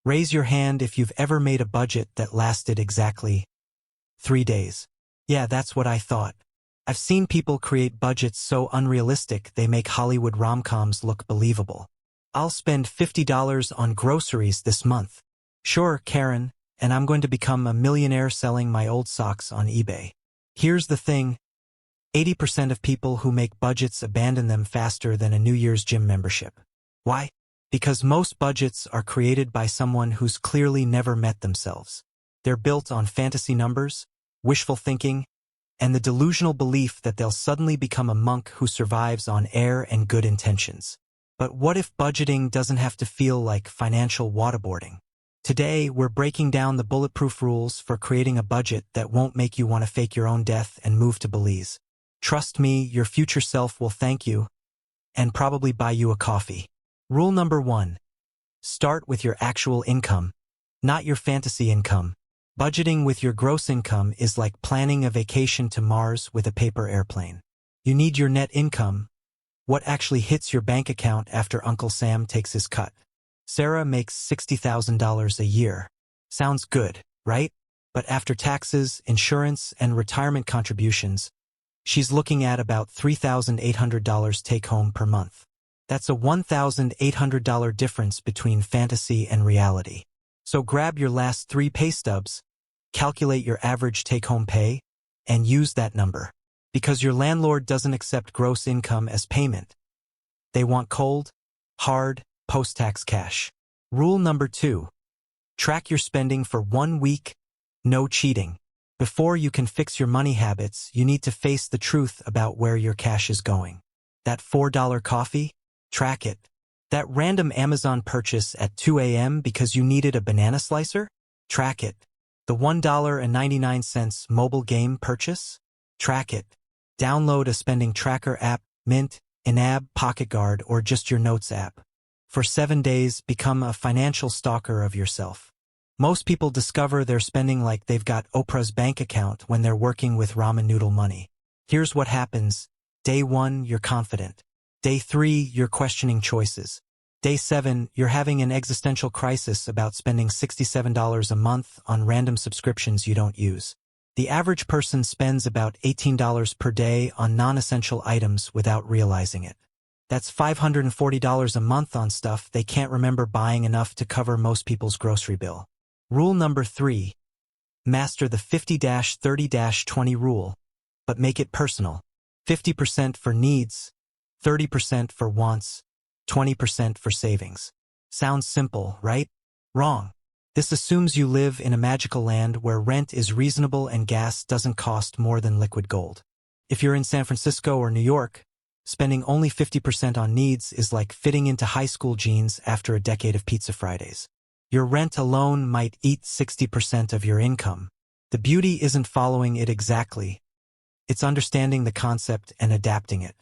Raise your hand if you've ever made a budget that lasted exactly 3 days. Yeah, that's what I thought. I've seen people create budgets so unrealistic they make Hollywood rom-coms look believable. I'll spend $50 on groceries this month. Sure, Karen, and I'm going to become a millionaire selling my old socks on eBay. Here's the thing. 80% of people who make budgets abandon them faster than a New Year's gym membership. Why? Because most budgets are created by someone who's clearly never met themselves. They're built on fantasy numbers, wishful thinking, and the delusional belief that they'll suddenly become a monk who survives on air and good intentions. But what if budgeting doesn't have to feel like financial waterboarding? Today, we're breaking down the bulletproof rules for creating a budget that won't make you want to fake your own death and move to Belize. Trust me, your future self will thank you and probably buy you a coffee. Rule number 1. Start with your actual income, not your fantasy income. Budgeting with your gross income is like planning a vacation to Mars with a paper airplane. You need your net income, what actually hits your bank account after Uncle Sam takes his cut. Sarah makes $60,000 a year. Sounds good, right? But after taxes, insurance, and retirement contributions, she's looking at about $3,800 take-home per month. That's a $1,800 difference between fantasy and reality. So grab your last 3 pay stubs, calculate your average take-home pay, and use that number. Because your landlord doesn't accept gross income as payment. They want cold, hard, post-tax cash. Rule number 2. Track your spending for 1 week, no cheating. Before you can fix your money habits, you need to face the truth about where your cash is going. That $4 coffee? Track it. That random Amazon purchase at 2 a.m. because you needed a banana slicer? Track it. The $1.99 mobile game purchase? Track it. Download a spending tracker app, Mint, Inab, PocketGuard, or just your Notes app. For 7 days, become a financial stalker of yourself. Most people discover they're spending like they've got Oprah's bank account when they're working with ramen noodle money. Here's what happens. Day 1, you're confident. Day 3, you're questioning choices. Day 7, you're having an existential crisis about spending $67 a month on random subscriptions you don't use. The average person spends about $18 per day on non-essential items without realizing it. That's $540 a month on stuff they can't remember buying enough to cover most people's grocery bill. Rule number 3. Master the 50-30-20 rule, but make it personal. 50% for needs, 30% for wants, 20% for savings. Sounds simple, right? Wrong. This assumes you live in a magical land where rent is reasonable and gas doesn't cost more than liquid gold. If you're in San Francisco or New York, spending only 50% on needs is like fitting into high school jeans after a decade of Pizza Fridays. Your rent alone might eat 60% of your income. The beauty isn't following it exactly. It's understanding the concept and adapting it.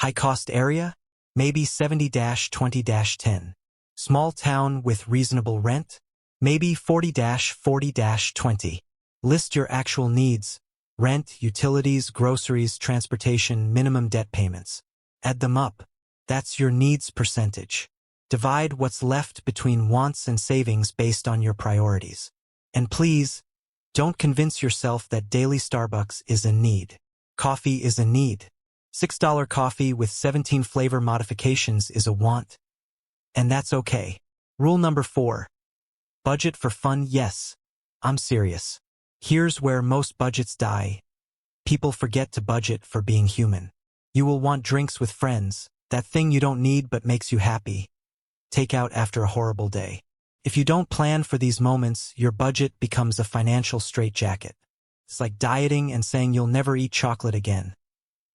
High-cost area? Maybe 70-20-10. Small town with reasonable rent? Maybe 40-40-20. List your actual needs: rent, utilities, groceries, transportation, minimum debt payments. Add them up. That's your needs percentage. Divide what's left between wants and savings based on your priorities. And please, don't convince yourself that daily Starbucks is a need. Coffee is a need. $6 coffee with 17 flavor modifications is a want. And that's okay. Rule number 4. Budget for fun. Yes, I'm serious. Here's where most budgets die. People forget to budget for being human. You will want drinks with friends, that thing you don't need but makes you happy. Take out after a horrible day. If you don't plan for these moments, your budget becomes a financial straitjacket. It's like dieting and saying you'll never eat chocolate again.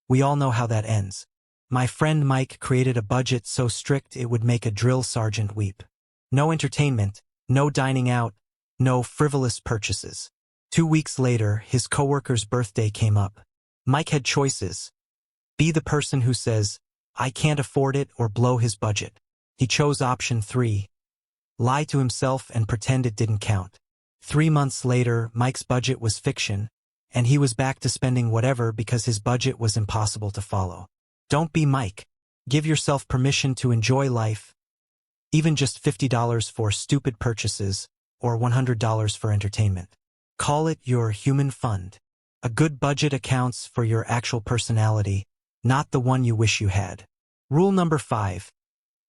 We all know how that ends. My friend Mike created a budget so strict it would make a drill sergeant weep. No entertainment, no dining out, no frivolous purchases. 2 weeks later, his coworker's birthday came up. Mike had choices. Be the person who says, "I can't afford it," or blow his budget. He chose option 3. Lie to himself and pretend it didn't count. 3 months later, Mike's budget was fiction, and he was back to spending whatever because his budget was impossible to follow. Don't be Mike. Give yourself permission to enjoy life, even just $50 for stupid purchases or $100 for entertainment. Call it your human fund. A good budget accounts for your actual personality, not the one you wish you had. Rule number 5.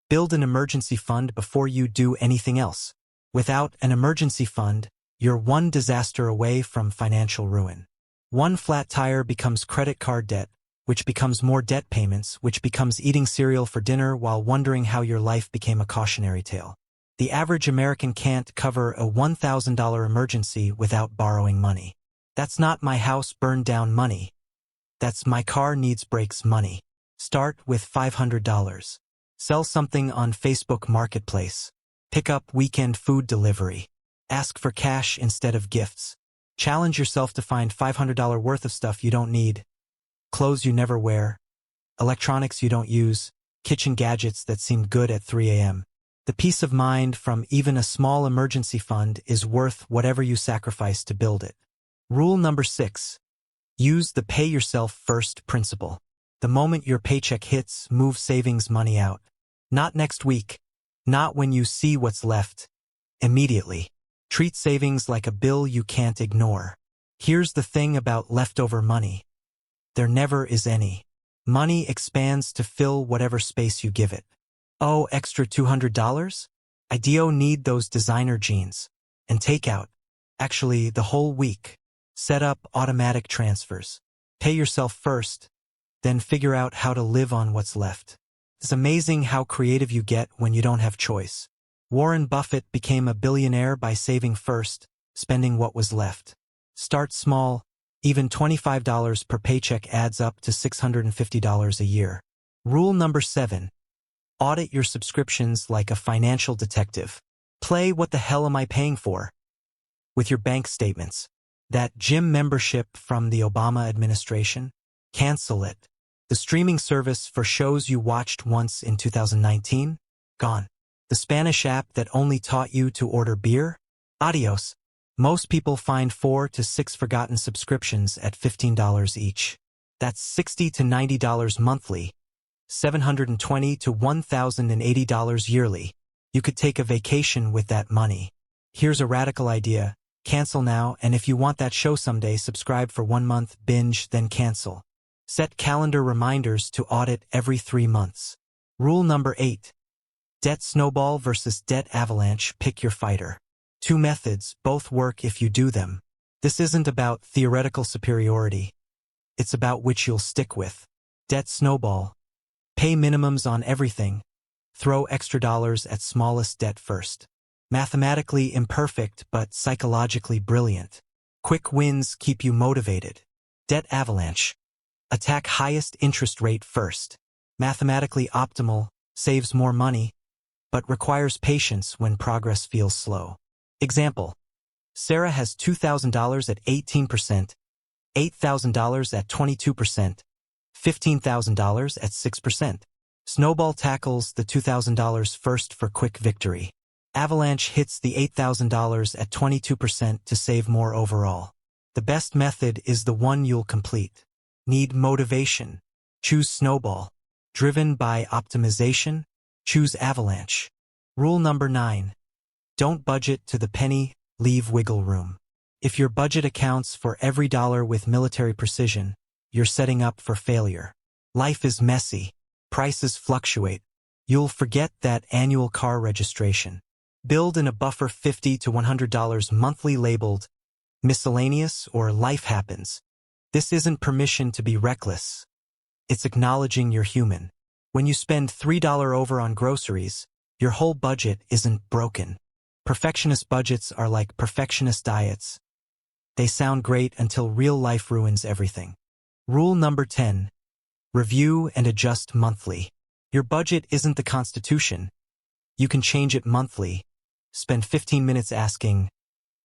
Build an emergency fund before you do anything else. Without an emergency fund, you're one disaster away from financial ruin. One flat tire becomes credit card debt, which becomes more debt payments, which becomes eating cereal for dinner while wondering how your life became a cautionary tale. The average American can't cover a $1,000 emergency without borrowing money. That's not my house burned down money. That's my car needs brakes money. Start with $500. Sell something on Facebook Marketplace. Pick up weekend food delivery. Ask for cash instead of gifts. Challenge yourself to find $500 worth of stuff you don't need. Clothes you never wear. Electronics you don't use. Kitchen gadgets that seem good at 3 a.m. The peace of mind from even a small emergency fund is worth whatever you sacrifice to build it. Rule number 6. Use the pay yourself first principle. The moment your paycheck hits, move savings money out. Not next week. Not when you see what's left. Immediately. Treat savings like a bill you can't ignore. Here's the thing about leftover money. There never is any. Money expands to fill whatever space you give it. Oh, extra $200? I need those designer jeans. And takeout. Actually, the whole week. Set up automatic transfers. Pay yourself first, then figure out how to live on what's left. It's amazing how creative you get when you don't have choice. Warren Buffett became a billionaire by saving first, spending what was left. Start small. Even $25 per paycheck adds up to $650 a year. Rule number 7. Audit your subscriptions like a financial detective. Play what the hell am I paying for? With your bank statements. That gym membership from the Obama administration? Cancel it. The streaming service for shows you watched once in 2019? Gone. The Spanish app that only taught you to order beer? Adios. Most people find 4 to 6 forgotten subscriptions at $15 each. That's $60 to $90 monthly, $720 to $1,080 yearly. You could take a vacation with that money. Here's a radical idea. Cancel now, and if you want that show someday, subscribe for 1 month, binge, then cancel. Set calendar reminders to audit every 3 months. Rule number 8. Debt snowball versus debt avalanche. Pick your fighter. 2 methods, both work if you do them. This isn't about theoretical superiority. It's about which you'll stick with. Debt snowball. Pay minimums on everything. Throw extra dollars at smallest debt first. Mathematically imperfect but psychologically brilliant. Quick wins keep you motivated. Debt avalanche. Attack highest interest rate first. Mathematically optimal, saves more money, but requires patience when progress feels slow. Example. Sarah has $2,000 at 18%, $8,000 at 22%, $15,000 at 6%. Snowball tackles the $2,000 first for quick victory. Avalanche hits the $8,000 at 22% to save more overall. The best method is the one you'll complete. Need motivation? Choose snowball. Driven by optimization? Choose avalanche. Rule number 9. Don't budget to the penny, leave wiggle room. If your budget accounts for every dollar with military precision, you're setting up for failure. Life is messy. Prices fluctuate. You'll forget that annual car registration. Build in a buffer $50 to $100 monthly labeled miscellaneous or life happens. This isn't permission to be reckless. It's acknowledging you're human. When you spend $3 over on groceries, your whole budget isn't broken. Perfectionist budgets are like perfectionist diets. They sound great until real life ruins everything. Rule number 10. Review and adjust monthly. Your budget isn't the Constitution. You can change it monthly. Spend 15 minutes asking,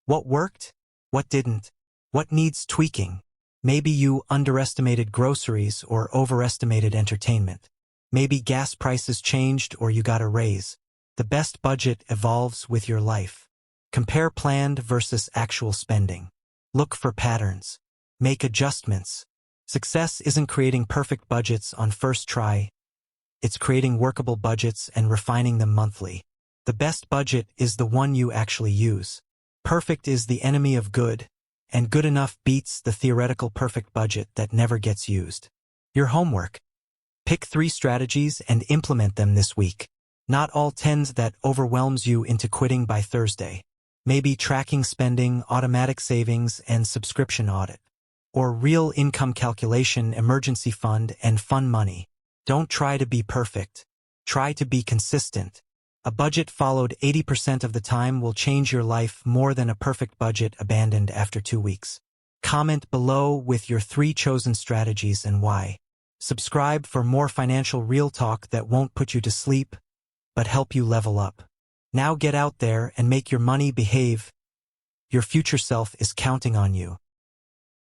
what worked? What didn't? What needs tweaking? Maybe you underestimated groceries or overestimated entertainment. Maybe gas prices changed or you got a raise. The best budget evolves with your life. Compare planned versus actual spending. Look for patterns. Make adjustments. Success isn't creating perfect budgets on first try. It's creating workable budgets and refining them monthly. The best budget is the one you actually use. Perfect is the enemy of good, and good enough beats the theoretical perfect budget that never gets used. Your homework. Pick 3 strategies and implement them this week. Not all 10s that overwhelms you into quitting by Thursday. Maybe tracking spending, automatic savings, and subscription audit. Or real income calculation, emergency fund, and fun money. Don't try to be perfect. Try to be consistent. A budget followed 80% of the time will change your life more than a perfect budget abandoned after 2 weeks. Comment below with your 3 chosen strategies and why. Subscribe for more financial real talk that won't put you to sleep, but help you level up. Now get out there and make your money behave. Your future self is counting on you.